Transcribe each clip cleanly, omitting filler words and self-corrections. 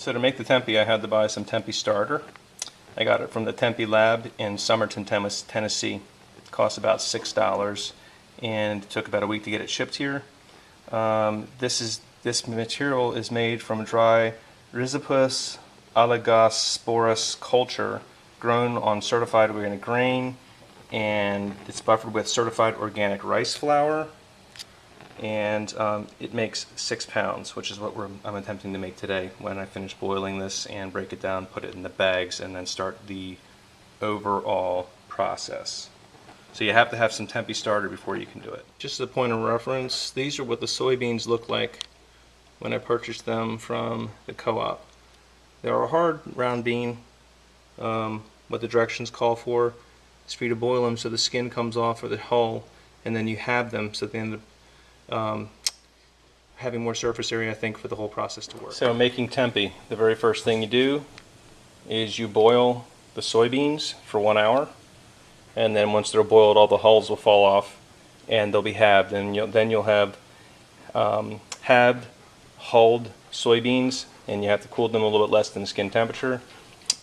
So to make the tempeh, I had to buy some tempeh starter. I got it from the Tempeh Lab in Somerton, Tennessee. It cost about $6, and it took about a week to get it shipped here. This material is made from dry Rhizopus oligosporus culture grown on certified organic grain, and it's buffered with certified organic rice flour, and it makes 6 pounds, which is what I'm attempting to make today when I finish boiling this and break it down, put it in the bags, and then start the overall process. So you have to have some tempeh starter before you can do it. Just as a point of reference, these are what the soybeans look like when I purchased them from the co-op. They're a hard round bean. What the directions call for is for you to boil them so the skin comes off of the hull, and then you have them so they end up having more surface area, I think, for the whole process to work. So making tempeh, the very first thing you do is you boil the soybeans for 1 hour, and then once they're boiled, all the hulls will fall off and they'll be halved, and then you'll have halved, hulled soybeans, and you have to cool them a little bit less than skin temperature,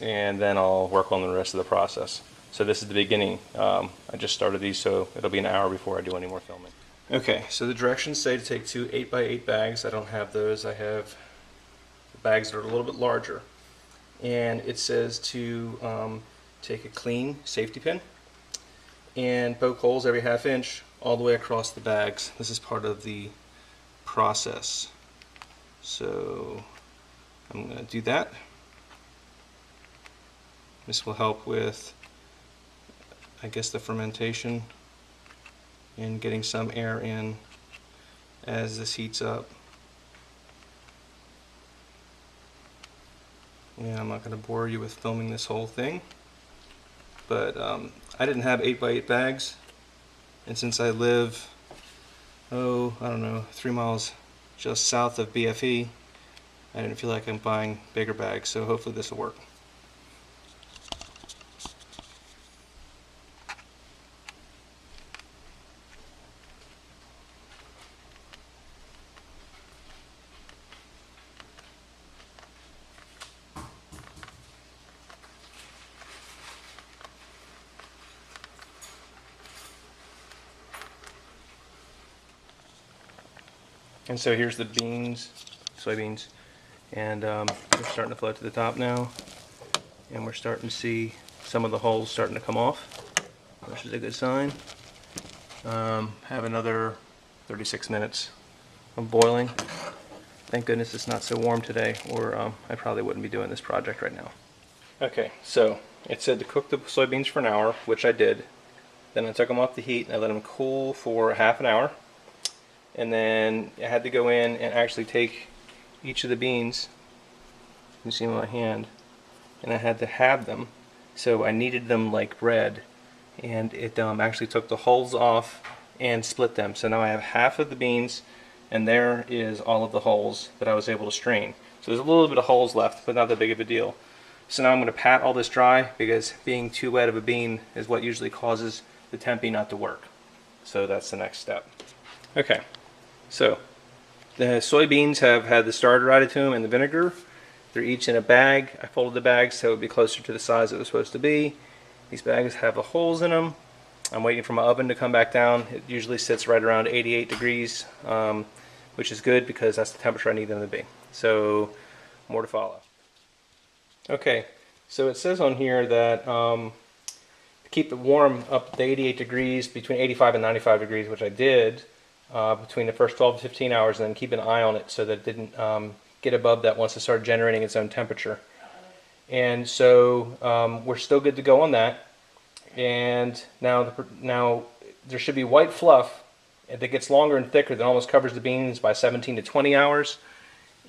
and then I'll work on the rest of the process. So this is the beginning. I just started these, so it'll be an hour before I do any more filming. Okay, so the directions say to take 2 8x8 bags. I don't have those. I have bags that are a little bit larger. And it says to take a clean safety pin and poke holes every 1/2 inch all the way across the bags. This is part of the process. So I'm going to do that. This will help with, I guess, the fermentation and getting some air in as this heats up. Yeah, I'm not going to bore you with filming this whole thing, but I didn't have 8x8 bags, and since I live, I don't know, 3 miles just south of BFE, I didn't feel like I'm buying bigger bags, so hopefully this will work. And so here's the soybeans, and they're starting to float to the top now, and we're starting to see some of the hulls starting to come off, which is a good sign. Have another 36 minutes of boiling. Thank goodness it's not so warm today, or I probably wouldn't be doing this project right now. Okay, so it said to cook the soybeans for an hour, which I did. Then I took them off the heat and I let them cool for 1/2 hour. And then I had to go in and actually take each of the beans, you can see in my hand, and I had to halve them. So I kneaded them like bread, and it actually took the hulls off and split them. So now I have half of the beans, and there is all of the hulls that I was able to strain. So there's a little bit of hulls left, but not that big of a deal. So now I'm going to pat all this dry, because being too wet of a bean is what usually causes the tempeh not to work. So that's the next step. Okay. So, the soybeans have had the starter added to them and the vinegar. They're each in a bag. I folded the bags so it would be closer to the size it was supposed to be. These bags have the holes in them. I'm waiting for my oven to come back down. It usually sits right around 88 degrees, which is good because that's the temperature I need them to be. So, more to follow. Okay, so it says on here that to keep it warm up to 88 degrees, between 85 and 95 degrees, which I did, between the first 12 to 15 hours, and then keep an eye on it so that it didn't get above that once it started generating its own temperature. And so we're still good to go on that. And now there should be white fluff that gets longer and thicker that almost covers the beans by 17 to 20 hours.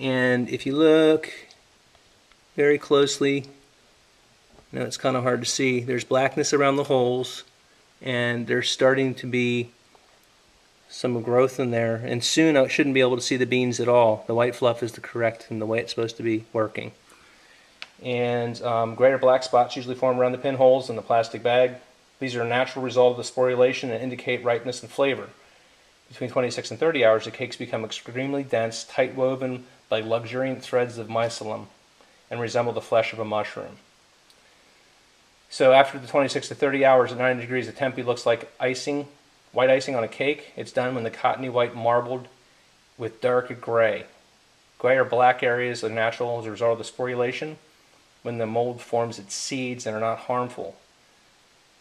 And if you look very closely, now it's kind of hard to see, there's blackness around the holes, and there's starting to be some growth in there, and soon I shouldn't be able to see the beans at all. The white fluff is the correct and the way it's supposed to be working. And greater black spots usually form around the pinholes in the plastic bag. These are a natural result of the sporulation and indicate ripeness and flavor. Between 26 and 30 hours, the cakes become extremely dense, tight woven by luxuriant threads of mycelium. and resemble the flesh of a mushroom. So after the 26 to 30 hours at 90 degrees, the Tempeh looks like icing, white icing on a cake. It's done when the cottony white marbled with dark gray. Gray or black areas are natural as a result of the sporulation when the mold forms its seeds and are not harmful.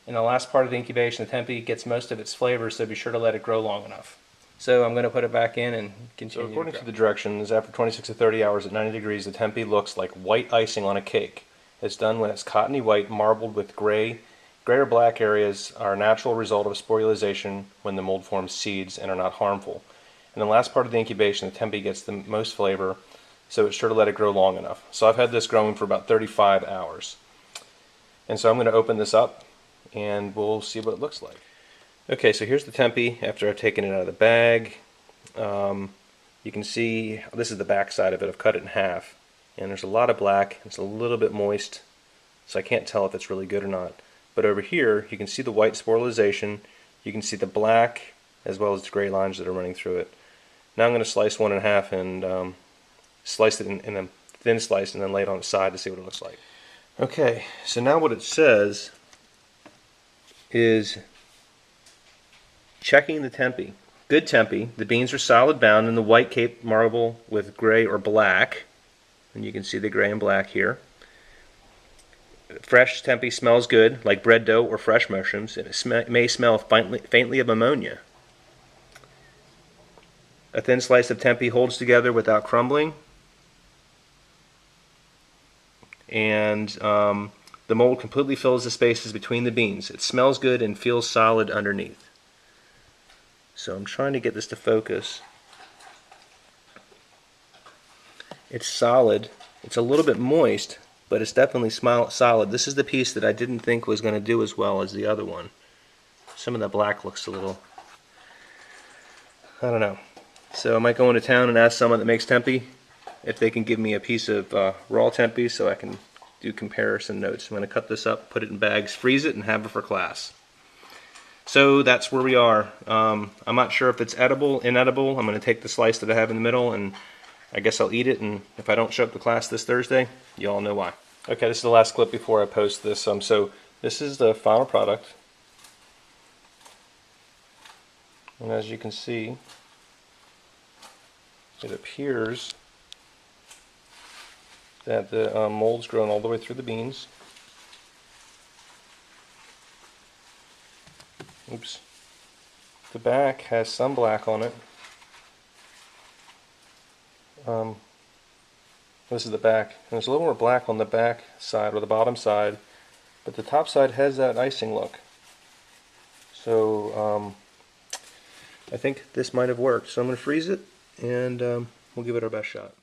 In the last part of the incubation, the Tempeh gets most of its flavors, so be sure to let it grow long enough. So I'm going to put it back in and continue. So according to the directions, after 26 to 30 hours at 90 degrees, the Tempeh looks like white icing on a cake. It's done when it's cottony white marbled with gray or black areas are a natural result of sporulation when the mold forms seeds and are not harmful. In the last part of the incubation, the Tempeh gets the most flavor, so it's sure to let it grow long enough. So I've had this growing for about 35 hours. And so I'm going to open this up and we'll see what it looks like. Okay, so here's the Tempeh after I've taken it out of the bag. You can see this is the back side of it. I've cut it in half. And there's a lot of black. It's a little bit moist, so I can't tell if it's really good or not. But over here, you can see the white sporulation. You can see the black as well as the gray lines that are running through it. Now I'm going to slice one in half and slice it in a thin slice and then lay it on its side to see what it looks like. Okay, so now what it says is checking the Tempeh. Good Tempeh. The beans are solid bound in the white cape marble with gray or black. And you can see the gray and black here. Fresh Tempeh smells good, like bread dough or fresh mushrooms. It may smell faintly of ammonia. A thin slice of Tempeh holds together without crumbling. And the mold completely fills the spaces between the beans. It smells good and feels solid underneath. So I'm trying to get this to focus. It's solid. It's a little bit moist, but it's definitely solid. This is the piece that I didn't think was going to do as well as the other one. Some of the black looks a little, I don't know. So I might go into town and ask someone that makes Tempeh if they can give me a piece of raw Tempeh so I can do comparison notes. I'm going to cut this up, put it in bags, freeze it, and have it for class. So that's where we are. I'm not sure if it's edible, inedible. I'm going to take the slice that I have in the middle and I guess I'll eat it, and if I don't show up to class this Thursday, you all know why. Okay, this is the last clip before I post this. So this is the final product. And as you can see, it appears that the mold's grown all the way through the beans. Oops. The back has some black on it. This is the back, and there's a little more black on the back side or the bottom side, but the top side has that icing look. So I think this might have worked. So I'm going to freeze it and we'll give it our best shot.